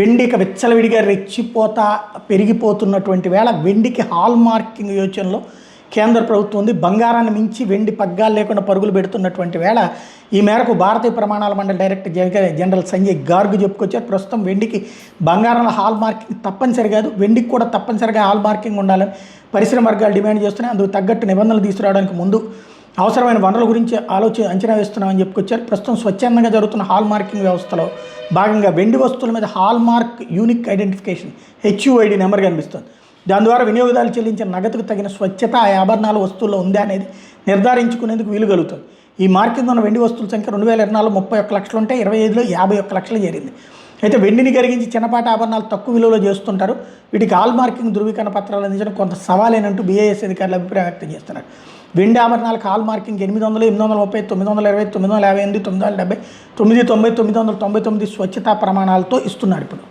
వెండికి విచ్చలవిడిగా రెచ్చిపోతా పెరిగిపోతున్నటువంటి వేళ వెండికి hall marking యోచనలో కేంద్ర ప్రభుత్వం ఉంది. బంగారాన్ని మించి వెండి పగ్గాలు లేకుండా పరుగులు పెడుతున్నటువంటి వేళ ఈ మేరకు భారతీయ ప్రమాణాల మండలి డైరెక్టర్ జనరల్ సంజయ్ గార్గ్ చెప్పుకొచ్చారు. ప్రస్తుతం వెండికి బంగారంలో హాల్ మార్కింగ్ తప్పనిసరి కాదు, వెండికి కూడా తప్పనిసరిగా హాల్ మార్కింగ్ ఉండాలని పరిశ్రమ వర్గాలు డిమాండ్ చేస్తున్నాయి. అందుకు తగ్గట్టు నిబంధనలు తీసుకురావడానికి ముందు అవసరమైన వనరుల గురించి అంచనా వేస్తున్నామని చెప్పుకొచ్చారు. ప్రస్తుతం స్వచ్ఛందంగా జరుగుతున్న హాల్ మార్కింగ్ వ్యవస్థలో భాగంగా వెండి వస్తువుల మీద hall mark unique identification HUID number కనిపిస్తుంది. దాని ద్వారా వినియోగదారులు చెల్లించిన నగదుకు తగిన స్వచ్ఛత ఆ ఆభరణాల వస్తువుల్లో ఉందా అనేది నిర్ధారించుకునేందుకు వీలు కలుగుతుంది. ఈ మార్కింగ్ ఉన్న వెండి వస్తువుల సంఖ్య 2024 31 లక్షలు ఉంటే 2025లో 51 లక్షలు చేరింది. అయితే వెండిని కరిగించి చిన్నపాటి ఆభరణాలు తక్కువ విలువలో చేస్తుంటారు. వీటికి హాల్ మార్కింగ్ ధృవీకరణ పత్రాలు అందించడం కొంత సవాలేనంటూ BIS అధికారులు అభిప్రాయం వ్యక్తం చేస్తున్నారు. వెండి ఆభరణాలకు హాల్ మార్కింగ్ 800, 830, 920, 958, 970, 990, 999 స్వచ్ఛతా ప్రమాణాలతో ఇస్తున్నారు ఇప్పుడు.